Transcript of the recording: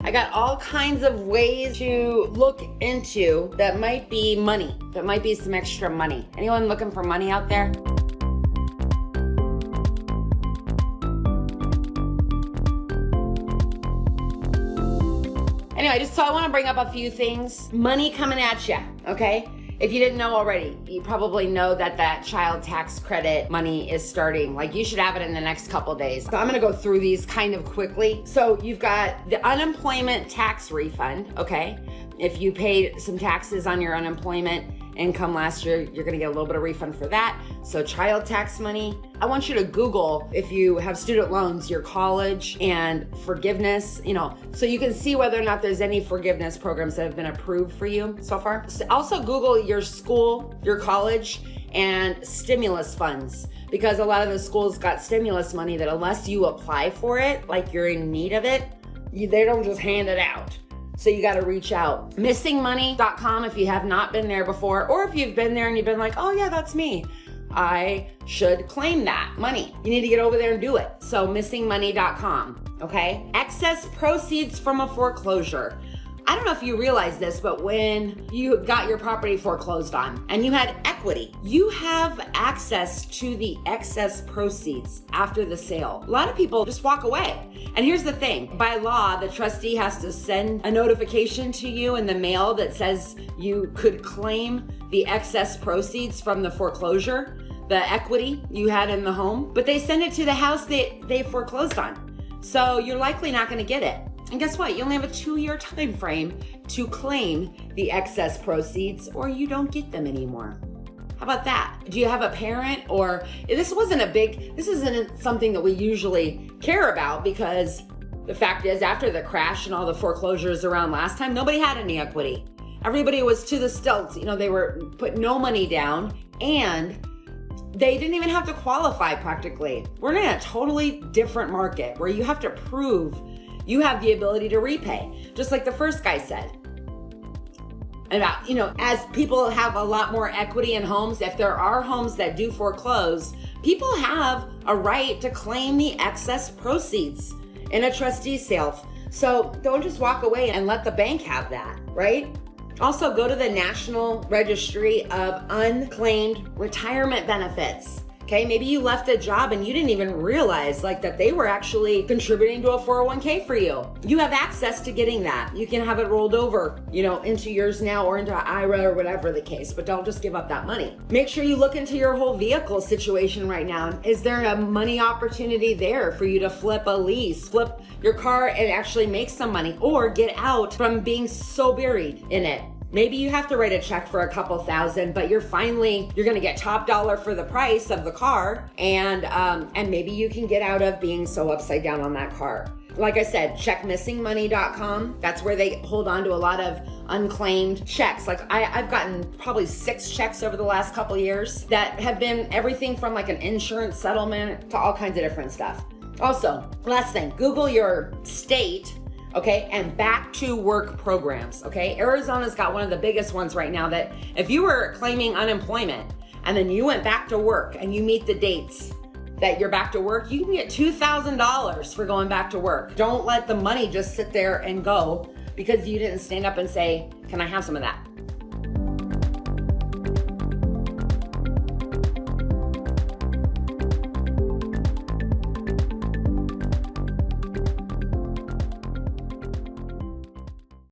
I got all kinds of ways to look into that might be money, that might be some extra money. Anyone looking for money out there? Anyway, so I want to bring up a few things. Money coming at you, okay? If you didn't know already, you probably know that child tax credit money is starting. Like, you should have it in the next couple days. So I'm gonna go through these kind of quickly. So you've got the unemployment tax refund, okay? If you paid some taxes on your unemployment income last year, you're gonna get a little bit of refund for that. So child tax money. I want you to Google, if you have student loans, your college and forgiveness, so you can see whether or not there's any forgiveness programs that have been approved for you so far. Also Google your school, your college, and stimulus funds, because a lot of the schools got stimulus money that unless you apply for it, like you're in need of it, they don't just hand it out. So you got to reach out. Missingmoney.com if you have not been there before, or if you've been there and you've been like, oh yeah, that's me, I should claim that money. You need to get over there and do it. So missingmoney.com, okay? Excess proceeds from a foreclosure. I don't know if you realize this, but when you got your property foreclosed on and you had equity, you have access to the excess proceeds after the sale. A lot of people just walk away. And here's the thing, by law, the trustee has to send a notification to you in the mail that says you could claim the excess proceeds from the foreclosure, the equity you had in the home, but they send it to the house they foreclosed on. So you're likely not gonna get it. And guess what? You only have a 2-year time frame to claim the excess proceeds, or you don't get them anymore. How about that? Do you have a parent, or this isn't something that we usually care about, because the fact is, after the crash and all the foreclosures around last time, nobody had any equity. Everybody was to the stilts. They were put no money down, and they didn't even have to qualify practically. We're in a totally different market where you have to prove you have the ability to repay, just like the first guy said. About, as people have a lot more equity in homes, if there are homes that do foreclose, people have a right to claim the excess proceeds in a trustee sale. So don't just walk away and let the bank have that, right? Also, go to the National Registry of Unclaimed Retirement Benefits. Okay, maybe you left a job and you didn't even realize that they were actually contributing to a 401k for you. You have access to getting that. You can have it rolled over, into yours now or into IRA or whatever the case, but don't just give up that money. Make sure you look into your whole vehicle situation right now. Is there a money opportunity there for you to flip a lease, flip your car and actually make some money, or get out from being so buried in it? Maybe you have to write a check for a couple thousand, but you're gonna get top dollar for the price of the car, and maybe you can get out of being so upside down on that car. Like I said, check missingmoney.com. That's where they hold on to a lot of unclaimed checks. I've gotten probably 6 checks over the last couple years that have been everything from an insurance settlement to all kinds of different stuff. Also, last thing, Google your state, okay, and back to work programs, okay? Arizona's got one of the biggest ones right now that if you were claiming unemployment and then you went back to work and you meet the dates that you're back to work, you can get $2,000 for going back to work. Don't let the money just sit there and go because you didn't stand up and say, can I have some of that?